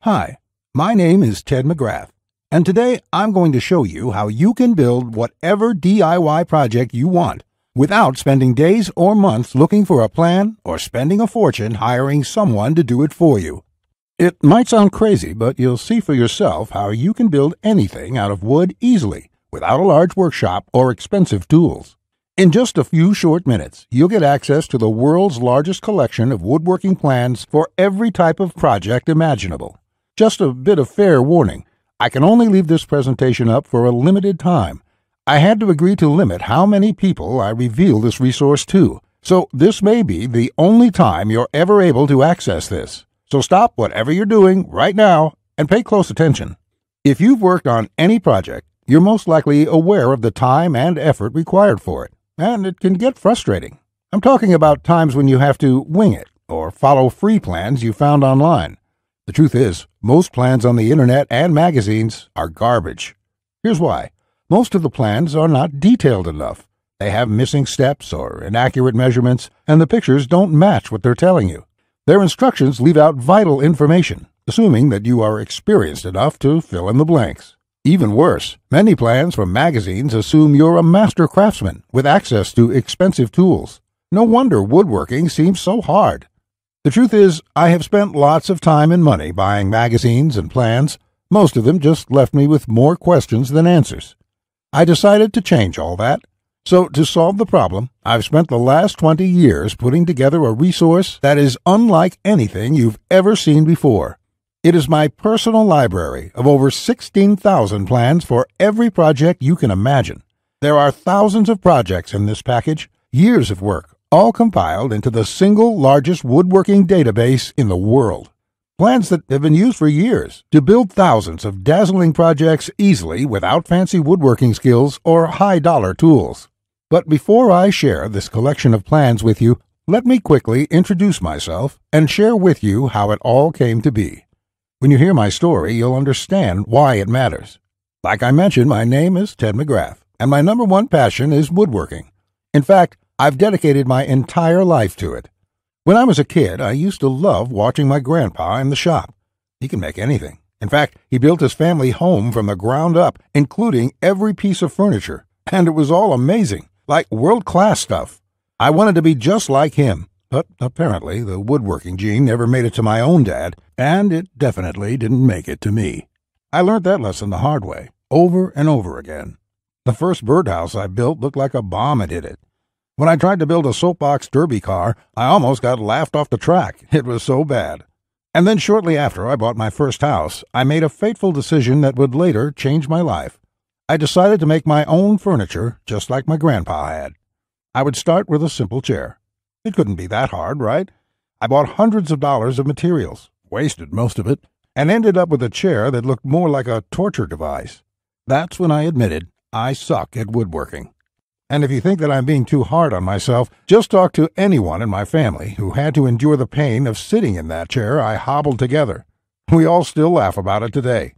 Hi, my name is Ted McGrath, and today I'm going to show you how you can build whatever DIY project you want without spending days or months looking for a plan or spending a fortune hiring someone to do it for you. It might sound crazy, but you'll see for yourself how you can build anything out of wood easily without a large workshop or expensive tools. In just a few short minutes, you'll get access to the world's largest collection of woodworking plans for every type of project imaginable. Just a bit of fair warning, I can only leave this presentation up for a limited time. I had to agree to limit how many people I reveal this resource to, so this may be the only time you're ever able to access this. So stop whatever you're doing right now and pay close attention. If you've worked on any project, you're most likely aware of the time and effort required for it, and it can get frustrating. I'm talking about times when you have to wing it or follow free plans you found online. The truth is, most plans on the internet and magazines are garbage. Here's why. Most of the plans are not detailed enough. They have missing steps or inaccurate measurements, and the pictures don't match what they're telling you. Their instructions leave out vital information, assuming that you are experienced enough to fill in the blanks. Even worse, many plans from magazines assume you're a master craftsman with access to expensive tools. No wonder woodworking seems so hard. The truth is, I have spent lots of time and money buying magazines and plans. Most of them just left me with more questions than answers. I decided to change all that. So to solve the problem, I've spent the last 20 years putting together a resource that is unlike anything you've ever seen before. It is my personal library of over 16,000 plans for every project you can imagine. There are thousands of projects in this package, years of work, all compiled into the single largest woodworking database in the world. Plans that have been used for years to build thousands of dazzling projects easily without fancy woodworking skills or high-dollar tools. But before I share this collection of plans with you, let me quickly introduce myself and share with you how it all came to be. When you hear my story, you'll understand why it matters. Like I mentioned, my name is Ted McGrath, and my number one passion is woodworking. In fact, I've dedicated my entire life to it. When I was a kid, I used to love watching my grandpa in the shop. He can make anything. In fact, he built his family home from the ground up, including every piece of furniture, and it was all amazing, like world-class stuff. I wanted to be just like him, but apparently the woodworking gene never made it to my own dad, and it definitely didn't make it to me. I learned that lesson the hard way, over and over again. The first birdhouse I built looked like a bomb had hit it. When I tried to build a soapbox derby car, I almost got laughed off the track. It was so bad. And then shortly after I bought my first house, I made a fateful decision that would later change my life. I decided to make my own furniture just like my grandpa had. I would start with a simple chair. It couldn't be that hard, right? I bought hundreds of dollars of materials, wasted most of it, and ended up with a chair that looked more like a torture device. That's when I admitted I suck at woodworking. And if you think that I'm being too hard on myself, just talk to anyone in my family who had to endure the pain of sitting in that chair I hobbled together. We all still laugh about it today.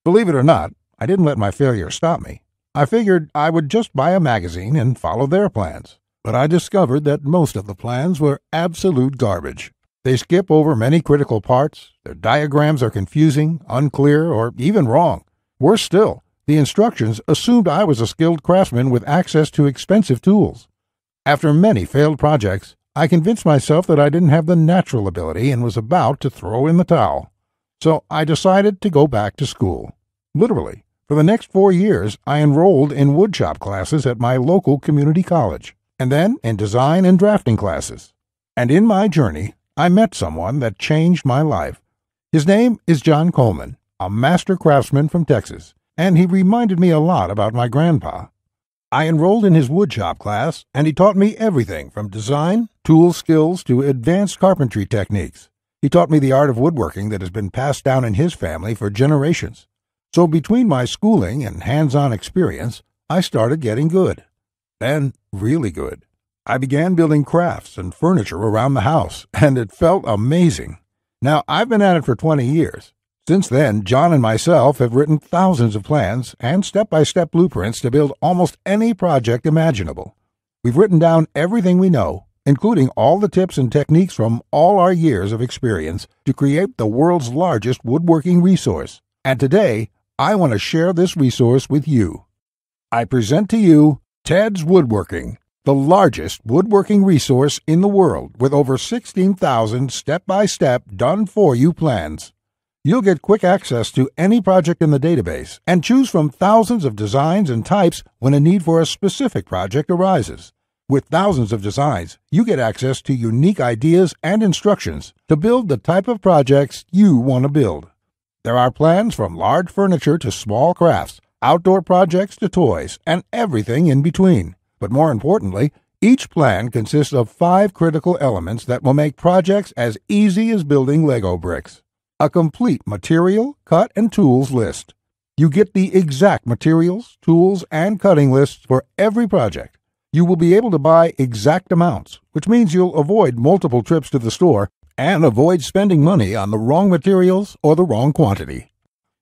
Believe it or not, I didn't let my failure stop me. I figured I would just buy a magazine and follow their plans. But I discovered that most of the plans were absolute garbage. They skip over many critical parts, their diagrams are confusing, unclear, or even wrong. Worse still, the instructions assumed I was a skilled craftsman with access to expensive tools. After many failed projects, I convinced myself that I didn't have the natural ability and was about to throw in the towel. So I decided to go back to school. Literally, for the next 4 years, I enrolled in woodshop classes at my local community college, and then in design and drafting classes. And in my journey, I met someone that changed my life. His name is John Coleman, a master craftsman from Texas, and he reminded me a lot about my grandpa. I enrolled in his woodshop class, and he taught me everything from design, tool skills, to advanced carpentry techniques. He taught me the art of woodworking that has been passed down in his family for generations. So between my schooling and hands-on experience, I started getting good. Then, really good. I began building crafts and furniture around the house, and it felt amazing. Now, I've been at it for 20 years. Since then, John and myself have written thousands of plans and step-by-step blueprints to build almost any project imaginable. We've written down everything we know, including all the tips and techniques from all our years of experience to create the world's largest woodworking resource. And today, I want to share this resource with you. I present to you Ted's Woodworking, the largest woodworking resource in the world with over 16,000 step-by-step done-for-you plans. You'll get quick access to any project in the database and choose from thousands of designs and types when a need for a specific project arises. With thousands of designs, you get access to unique ideas and instructions to build the type of projects you want to build. There are plans from large furniture to small crafts, outdoor projects to toys, and everything in between. But more importantly, each plan consists of 5 critical elements that will make projects as easy as building Lego bricks. A complete material, cut, and tools list. You get the exact materials, tools, and cutting lists for every project. You will be able to buy exact amounts, which means you'll avoid multiple trips to the store and avoid spending money on the wrong materials or the wrong quantity.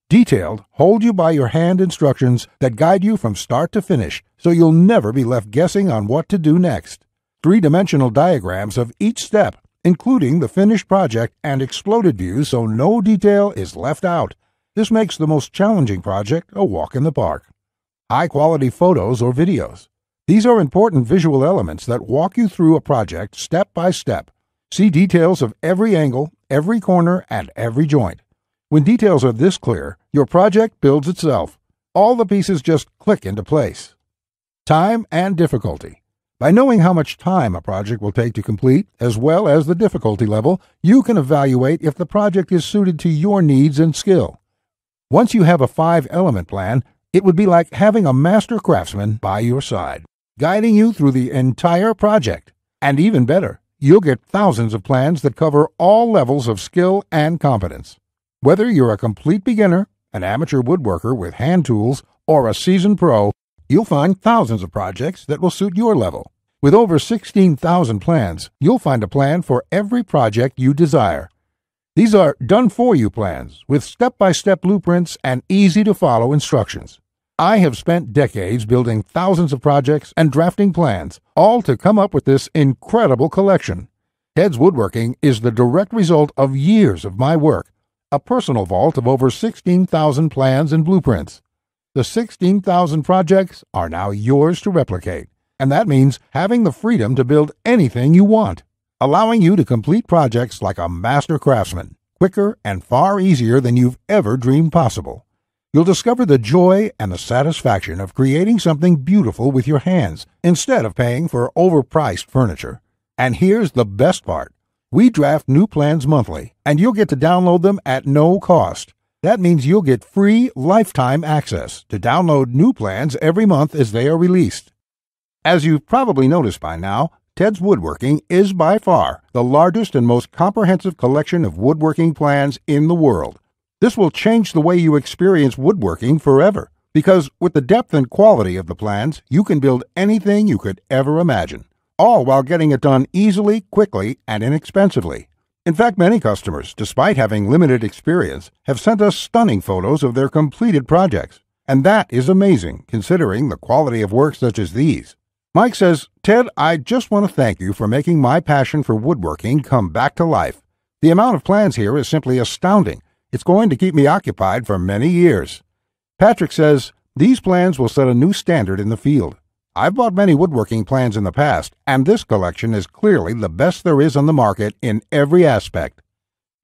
Detailed, hold-you-by-your-hand instructions that guide you from start to finish, so you'll never be left guessing on what to do next. 3-dimensional diagrams of each step, including the finished project and exploded views so no detail is left out. This makes the most challenging project a walk in the park. High-quality photos or videos. These are important visual elements that walk you through a project step by step. See details of every angle, every corner, and every joint. When details are this clear, your project builds itself. All the pieces just click into place. Time and difficulty. By knowing how much time a project will take to complete, as well as the difficulty level, you can evaluate if the project is suited to your needs and skill. Once you have a 5-element plan, it would be like having a master craftsman by your side, guiding you through the entire project. And even better, you'll get thousands of plans that cover all levels of skill and competence. Whether you're a complete beginner, an amateur woodworker with hand tools, or a seasoned pro, you'll find thousands of projects that will suit your level. With over 16,000 plans, you'll find a plan for every project you desire. These are done-for-you plans with step-by-step blueprints and easy-to-follow instructions. I have spent decades building thousands of projects and drafting plans, all to come up with this incredible collection. Ted's Woodworking is the direct result of years of my work, a personal vault of over 16,000 plans and blueprints. The 16,000 projects are now yours to replicate, and that means having the freedom to build anything you want, allowing you to complete projects like a master craftsman, quicker and far easier than you've ever dreamed possible. You'll discover the joy and the satisfaction of creating something beautiful with your hands instead of paying for overpriced furniture. And here's the best part. We draft new plans monthly, and you'll get to download them at no cost. That means you'll get free lifetime access to download new plans every month as they are released. As you've probably noticed by now, Ted's Woodworking is by far the largest and most comprehensive collection of woodworking plans in the world. This will change the way you experience woodworking forever, because with the depth and quality of the plans, you can build anything you could ever imagine, all while getting it done easily, quickly, and inexpensively. In fact, many customers, despite having limited experience, have sent us stunning photos of their completed projects. And that is amazing, considering the quality of work such as these. Mike says, "Ted, I just want to thank you for making my passion for woodworking come back to life. The amount of plans here is simply astounding. It's going to keep me occupied for many years." Patrick says, "These plans will set a new standard in the field. I've bought many woodworking plans in the past, and this collection is clearly the best there is on the market in every aspect."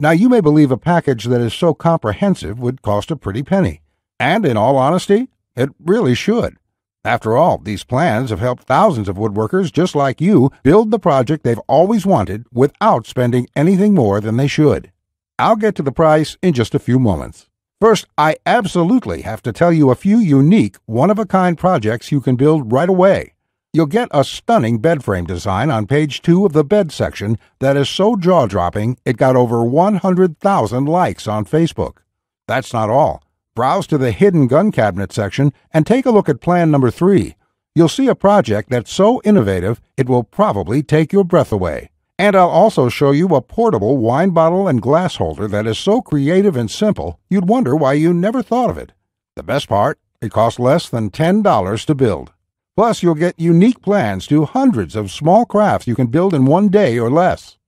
Now, you may believe a package that is so comprehensive would cost a pretty penny. And in all honesty, it really should. After all, these plans have helped thousands of woodworkers just like you build the project they've always wanted without spending anything more than they should. I'll get to the price in just a few moments. First, I absolutely have to tell you a few unique, one-of-a-kind projects you can build right away. You'll get a stunning bed frame design on page 2 of the bed section that is so jaw-dropping it got over 100,000 likes on Facebook. That's not all. Browse to the hidden gun cabinet section and take a look at plan number 3. You'll see a project that's so innovative it will probably take your breath away. And I'll also show you a portable wine bottle and glass holder that is so creative and simple, you'd wonder why you never thought of it. The best part, it costs less than $10 to build. Plus, you'll get unique plans to hundreds of small crafts you can build in one day or less.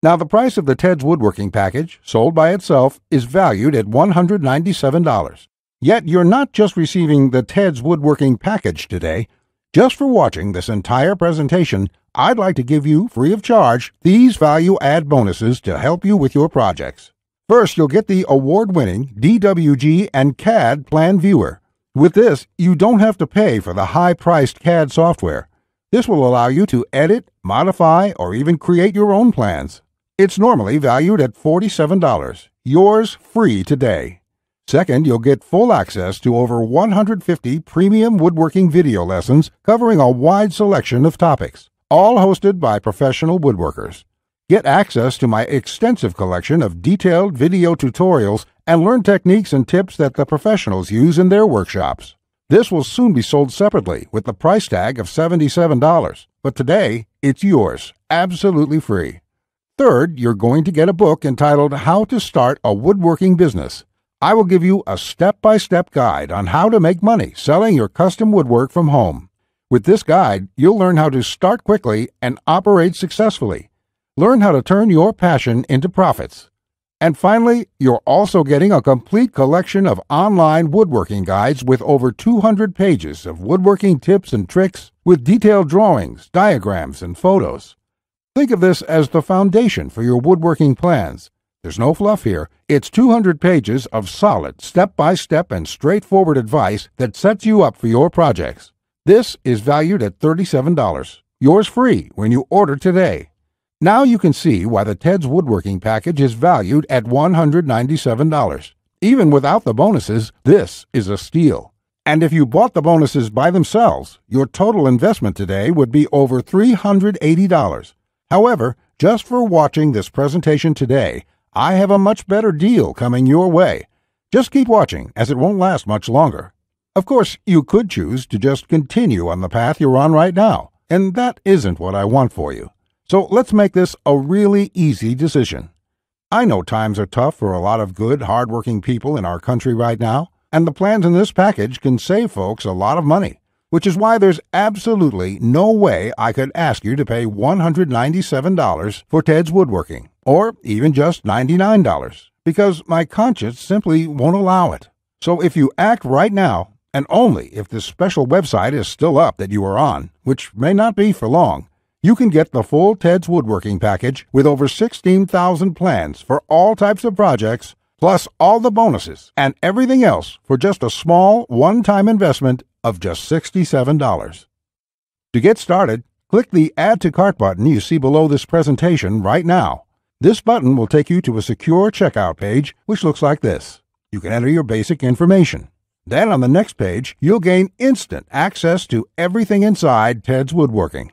Now, the price of the Ted's Woodworking package, sold by itself, is valued at $197. Yet, you're not just receiving the Ted's Woodworking package today. Just for watching this entire presentation, I'd like to give you, free of charge, these value-add bonuses to help you with your projects. First, you'll get the award-winning DWG and CAD Plan Viewer. With this, you don't have to pay for the high-priced CAD software. This will allow you to edit, modify, or even create your own plans. It's normally valued at $47. Yours free today. Second, you'll get full access to over 150 premium woodworking video lessons covering a wide selection of topics, all hosted by professional woodworkers. Get access to my extensive collection of detailed video tutorials and learn techniques and tips that the professionals use in their workshops. This will soon be sold separately with the price tag of $77, but today it's yours, absolutely free. Third, you're going to get a book entitled How to Start a Woodworking Business. I will give you a step-by-step guide on how to make money selling your custom woodwork from home. With this guide, you'll learn how to start quickly and operate successfully. Learn how to turn your passion into profits. And finally, you're also getting a complete collection of online woodworking guides with over 200 pages of woodworking tips and tricks with detailed drawings, diagrams, and photos. Think of this as the foundation for your woodworking plans. There's no fluff here. It's 200 pages of solid, step-by-step and straightforward advice that sets you up for your projects. This is valued at $37. Yours free when you order today. Now you can see why the Ted's Woodworking package is valued at $197. Even without the bonuses, this is a steal. And if you bought the bonuses by themselves, your total investment today would be over $380. However, just for watching this presentation today, I have a much better deal coming your way. Just keep watching, as it won't last much longer. Of course, you could choose to just continue on the path you're on right now, and that isn't what I want for you. So let's make this a really easy decision. I know times are tough for a lot of good, hard-working people in our country right now, and the plans in this package can save folks a lot of money, which is why there's absolutely no way I could ask you to pay $197 for Ted's Woodworking, or even just $99, because my conscience simply won't allow it. So if you act right now, and only if this special website is still up that you are on, which may not be for long, you can get the full Ted's Woodworking package with over 16,000 plans for all types of projects, plus all the bonuses and everything else for just a small one-time investment of just $67. To get started, click the Add to Cart button you see below this presentation right now. This button will take you to a secure checkout page, which looks like this. You can enter your basic information. Then on the next page, you'll gain instant access to everything inside Ted's Woodworking.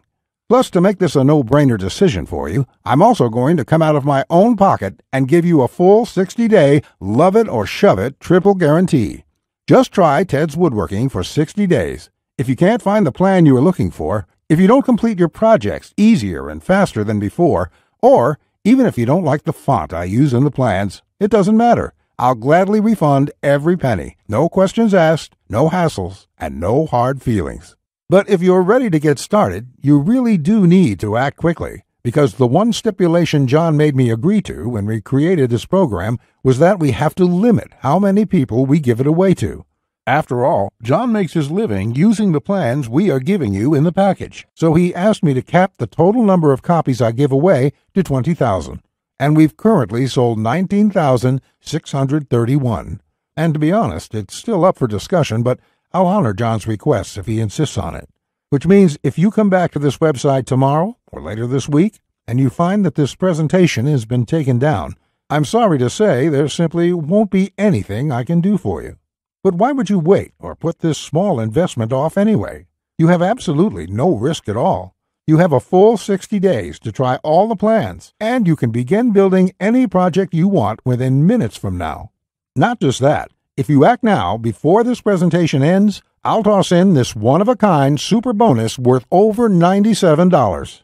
Plus, to make this a no-brainer decision for you, I'm also going to come out of my own pocket and give you a full 60-day love-it-or-shove-it triple guarantee. Just try Ted's Woodworking for 60 days. If you can't find the plan you are looking for, if you don't complete your projects easier and faster than before, or even if you don't like the font I use in the plans, it doesn't matter. I'll gladly refund every penny. No questions asked, no hassles, and no hard feelings. But if you're ready to get started, you really do need to act quickly, because the one stipulation John made me agree to when we created this program was that we have to limit how many people we give it away to. After all, John makes his living using the plans we are giving you in the package, so he asked me to cap the total number of copies I give away to 20,000. And we've currently sold 19,631. And to be honest, it's still up for discussion, but I'll honor John's request if he insists on it. Which means if you come back to this website tomorrow or later this week, and you find that this presentation has been taken down, I'm sorry to say there simply won't be anything I can do for you. But why would you wait or put this small investment off anyway? You have absolutely no risk at all. You have a full 60 days to try all the plans, and you can begin building any project you want within minutes from now. Not just that, if you act now before this presentation ends, I'll toss in this one-of-a-kind super bonus worth over $97.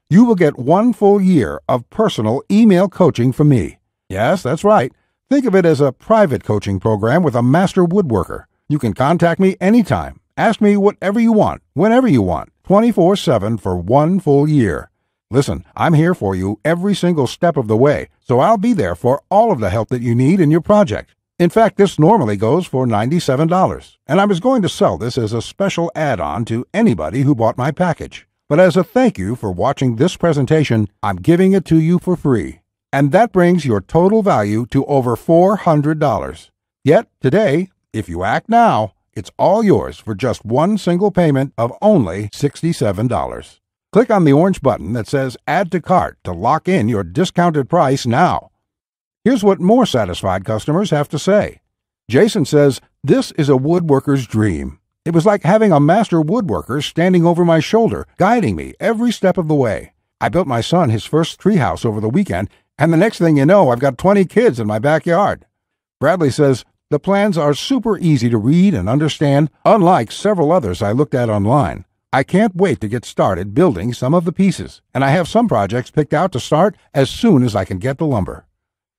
You will get 1 full year of personal email coaching from me. Yes, that's right. Think of it as a private coaching program with a master woodworker. You can contact me anytime, Ask me whatever you want, whenever you want, 24/7 for 1 full year. Listen, I'm here for you every single step of the way, so I'll be there for all of the help that you need in your project. In fact, this normally goes for $97, and I was going to sell this as a special add-on to anybody who bought my package. But as a thank you for watching this presentation, I'm giving it to you for free. And that brings your total value to over $400. Yet, today, if you act now, it's all yours for just one single payment of only $67. Click on the orange button that says Add to Cart to lock in your discounted price now. Here's what more satisfied customers have to say. Jason says, "This is a woodworker's dream. It was like having a master woodworker standing over my shoulder, guiding me every step of the way. I built my son his first treehouse over the weekend, and the next thing you know, I've got 20 kids in my backyard." Bradley says, "The plans are super easy to read and understand, unlike several others I looked at online. I can't wait to get started building some of the pieces, and I have some projects picked out to start as soon as I can get the lumber."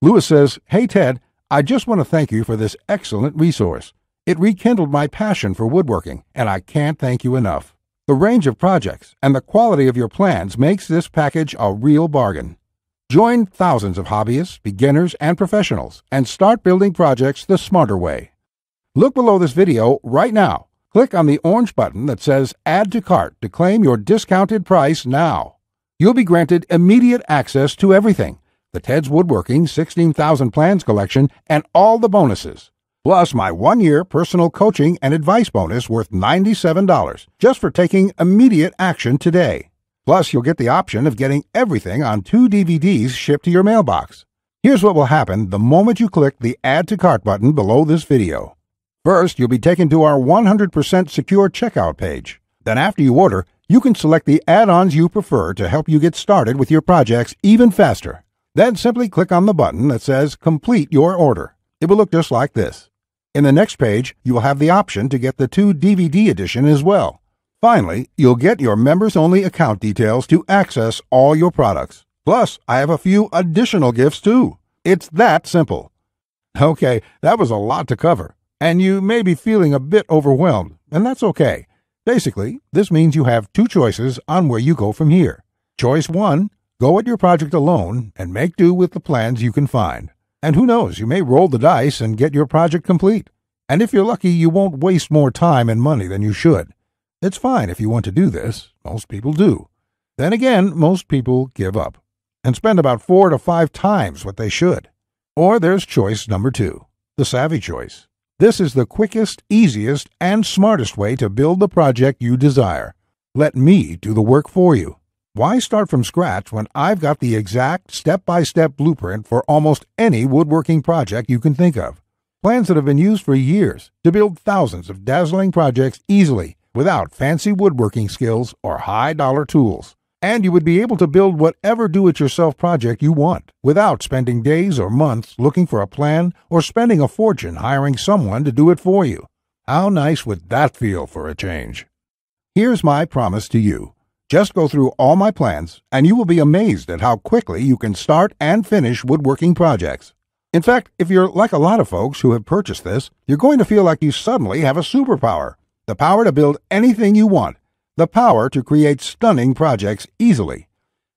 Lewis says, "Hey Ted, I just want to thank you for this excellent resource. It rekindled my passion for woodworking, and I can't thank you enough. The range of projects and the quality of your plans makes this package a real bargain. Join thousands of hobbyists, beginners, and professionals, and start building projects the smarter way." Look below this video right now. Click on the orange button that says Add to Cart to claim your discounted price now. You'll be granted immediate access to everything: the Ted's Woodworking 16,000 Plans collection and all the bonuses, plus my 1-year personal coaching and advice bonus worth $97 just for taking immediate action today. Plus, you'll get the option of getting everything on 2 DVDs shipped to your mailbox. Here's what will happen the moment you click the Add to Cart button below this video. First, you'll be taken to our 100% secure checkout page. Then after you order, you can select the add-ons you prefer to help you get started with your projects even faster. Then simply click on the button that says Complete Your Order. It will look just like this. In the next page, you will have the option to get the 2 DVD edition as well. Finally, you'll get your members-only account details to access all your products. Plus, I have a few additional gifts too. It's that simple. Okay, that was a lot to cover, and you may be feeling a bit overwhelmed, and that's okay. Basically, this means you have 2 choices on where you go from here. Choice 1, go at your project alone and make do with the plans you can find. And who knows, you may roll the dice and get your project complete. And if you're lucky, you won't waste more time and money than you should. It's fine if you want to do this. Most people do. Then again, most people give up and spend about 4 to 5 times what they should. Or there's choice number 2, the savvy choice. This is the quickest, easiest, and smartest way to build the project you desire. Let me do the work for you. Why start from scratch when I've got the exact step-by-step blueprint for almost any woodworking project you can think of? Plans that have been used for years to build thousands of dazzling projects easily without fancy woodworking skills or high-dollar tools. And you would be able to build whatever do-it-yourself project you want without spending days or months looking for a plan or spending a fortune hiring someone to do it for you. How nice would that feel for a change? Here's my promise to you. Just go through all my plans, and you will be amazed at how quickly you can start and finish woodworking projects. In fact, if you're like a lot of folks who have purchased this, you're going to feel like you suddenly have a superpower. The power to build anything you want. The power to create stunning projects easily.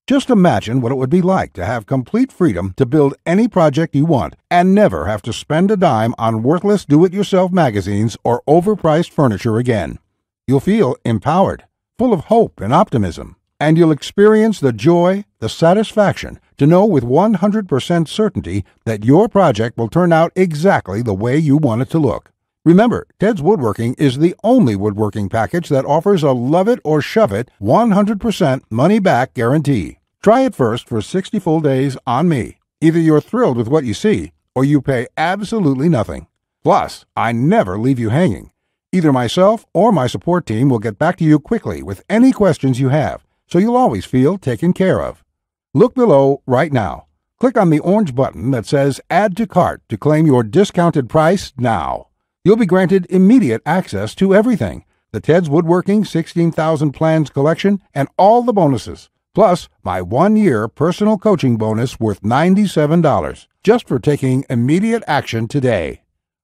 Just imagine what it would be like to have complete freedom to build any project you want and never have to spend a dime on worthless do-it-yourself magazines or overpriced furniture again. You'll feel empowered, full of hope and optimism, and you'll experience the joy, the satisfaction to know with 100% certainty that your project will turn out exactly the way you want it to look. Remember, Ted's Woodworking is the only woodworking package that offers a love it or shove it 100% money-back guarantee. Try it first for 60 full days on me. Either you're thrilled with what you see, or you pay absolutely nothing. Plus, I never leave you hanging. Either myself or my support team will get back to you quickly with any questions you have, so you'll always feel taken care of. Look below right now. Click on the orange button that says Add to Cart to claim your discounted price now. You'll be granted immediate access to everything: the Ted's Woodworking 16,000 Plans collection and all the bonuses, plus my 1-year personal coaching bonus worth $97 just for taking immediate action today.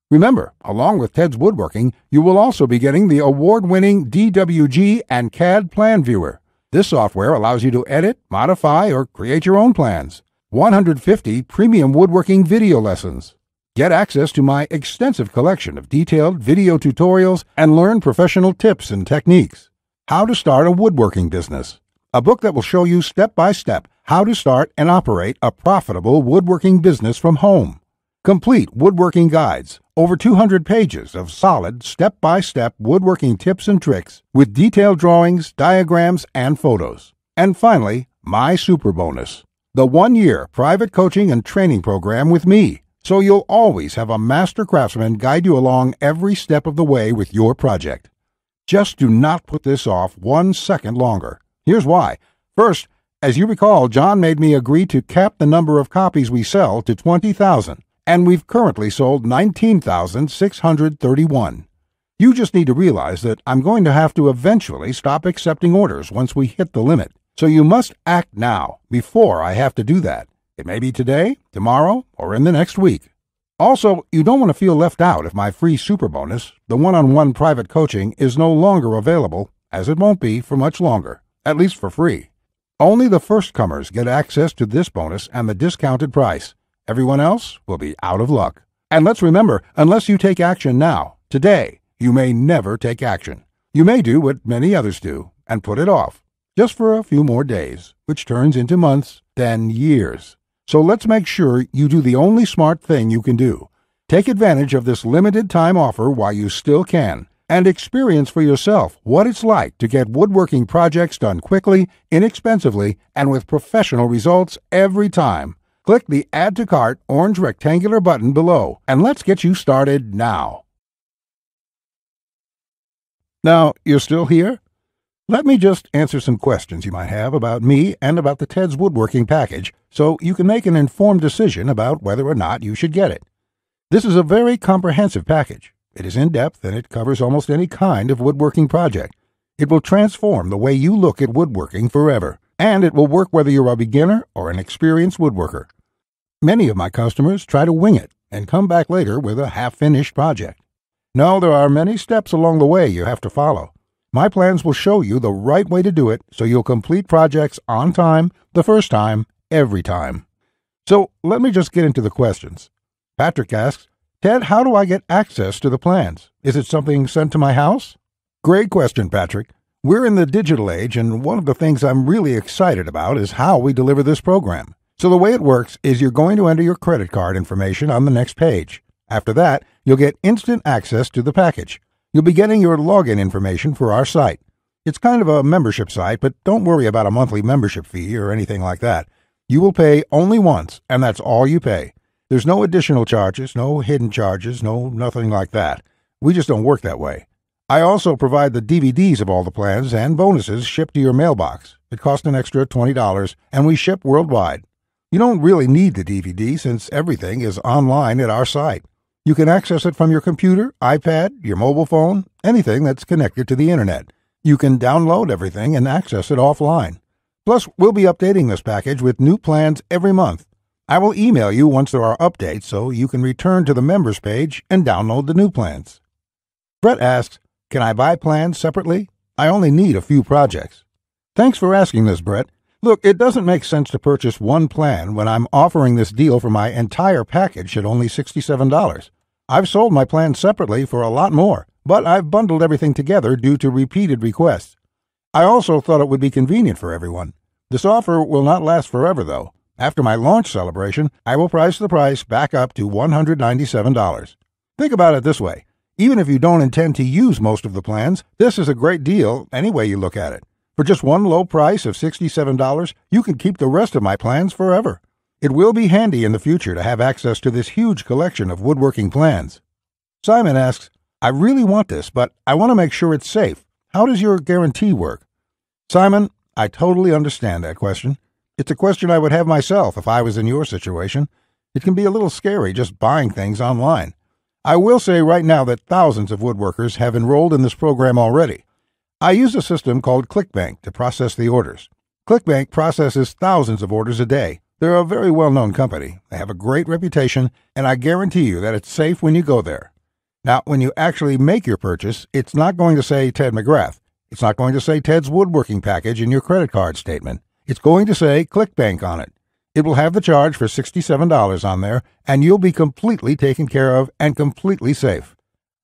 Remember, along with Ted's Woodworking, you will also be getting the award-winning DWG and CAD Plan Viewer. This software allows you to edit, modify, or create your own plans. 150 premium woodworking video lessons. Get access to my extensive collection of detailed video tutorials and learn professional tips and techniques. How to Start a Woodworking Business. A book that will show you step by step how to start and operate a profitable woodworking business from home. Complete woodworking guides, over 200 pages of solid step-by-step woodworking tips and tricks with detailed drawings, diagrams, and photos. And finally, my super bonus, the 1-year private coaching and training program with me, so you'll always have a master craftsman guide you along every step of the way with your project. Just do not put this off 1 second longer. Here's why. First, as you recall, John made me agree to cap the number of copies we sell to 20,000. And we've currently sold 19,631. You just need to realize that I'm going to have to eventually stop accepting orders once we hit the limit. So you must act now, before I have to do that. It may be today, tomorrow, or in the next week. Also, you don't want to feel left out if my free super bonus, the one-on-one private coaching, is no longer available, as it won't be for much longer, at least for free. Only the first comers get access to this bonus and the discounted price. Everyone else will be out of luck. And let's remember, unless you take action now, today, you may never take action. You may do what many others do and put it off, just for a few more days, which turns into months, then years. So let's make sure you do the only smart thing you can do. Take advantage of this limited time offer while you still can, and experience for yourself what it's like to get woodworking projects done quickly, inexpensively, and with professional results every time. Click the Add to Cart orange rectangular button below, and let's get you started now. Now, you're still here? Let me just answer some questions you might have about me and about the Ted's Woodworking package so you can make an informed decision about whether or not you should get it. This is a very comprehensive package. It is in-depth and it covers almost any kind of woodworking project. It will transform the way you look at woodworking forever, and it will work whether you're a beginner or an experienced woodworker. Many of my customers try to wing it and come back later with a half-finished project. No, there are many steps along the way you have to follow. My plans will show you the right way to do it so you'll complete projects on time, the first time, every time. So let me just get into the questions. Patrick asks, Ted, how do I get access to the plans? Is it something sent to my house? Great question, Patrick. We're in the digital age, and one of the things I'm really excited about is how we deliver this program. So the way it works is you're going to enter your credit card information on the next page. After that, you'll get instant access to the package. You'll be getting your login information for our site. It's kind of a membership site, but don't worry about a monthly membership fee or anything like that. You will pay only once, and that's all you pay. There's no additional charges, no hidden charges, nothing like that. We just don't work that way. I also provide the DVDs of all the plans and bonuses shipped to your mailbox. It costs an extra $20, and we ship worldwide. You don't really need the DVD since everything is online at our site. You can access it from your computer, iPad, your mobile phone, anything that's connected to the internet. You can download everything and access it offline. Plus, we'll be updating this package with new plans every month. I will email you once there are updates so you can return to the members page and download the new plans. Brett asks, can I buy plans separately? I only need a few projects. Thanks for asking this, Brett. Look, it doesn't make sense to purchase one plan when I'm offering this deal for my entire package at only $67. I've sold my plans separately for a lot more, but I've bundled everything together due to repeated requests. I also thought it would be convenient for everyone. This offer will not last forever, though. After my launch celebration, I will price the price back up to $197. Think about it this way. Even if you don't intend to use most of the plans, this is a great deal any way you look at it. For just one low price of $67, you can keep the rest of my plans forever. It will be handy in the future to have access to this huge collection of woodworking plans. Simon asks, I really want this, but I want to make sure it's safe. How does your guarantee work? Simon, I totally understand that question. It's a question I would have myself if I was in your situation. It can be a little scary just buying things online. I will say right now that thousands of woodworkers have enrolled in this program already. I use a system called ClickBank to process the orders. ClickBank processes thousands of orders a day. They're a very well-known company. They have a great reputation, and I guarantee you that it's safe when you go there. Now, when you actually make your purchase, it's not going to say Ted McGrath. It's not going to say Ted's woodworking package in your credit card statement. It's going to say ClickBank on it. It will have the charge for $67 on there, and you'll be completely taken care of and completely safe.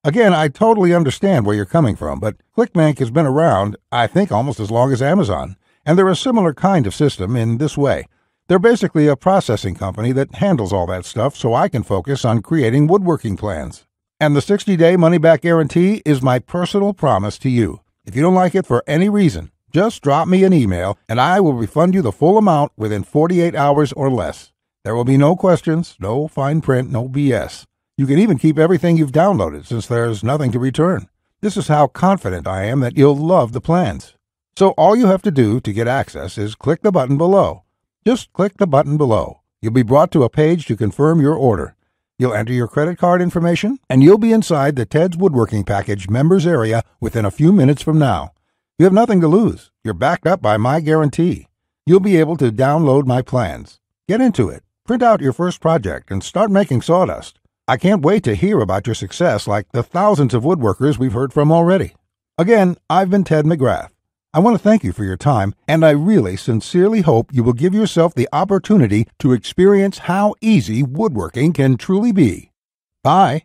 Again, I totally understand where you're coming from, but ClickBank has been around, I think, almost as long as Amazon, and they're a similar kind of system in this way. They're basically a processing company that handles all that stuff so I can focus on creating woodworking plans. And the 60-day money-back guarantee is my personal promise to you. If you don't like it for any reason, just drop me an email and I will refund you the full amount within 48 hours or less. There will be no questions, no fine print, no BS. You can even keep everything you've downloaded since there's nothing to return. This is how confident I am that you'll love the plans. So all you have to do to get access is click the button below. Just click the button below. You'll be brought to a page to confirm your order. You'll enter your credit card information, and you'll be inside the Ted's Woodworking Package members area within a few minutes from now. You have nothing to lose. You're backed up by my guarantee. You'll be able to download my plans. Get into it. Print out your first project and start making sawdust. I can't wait to hear about your success like the thousands of woodworkers we've heard from already. Again, I've been Ted McGrath. I want to thank you for your time, and I really sincerely hope you will give yourself the opportunity to experience how easy woodworking can truly be. Bye.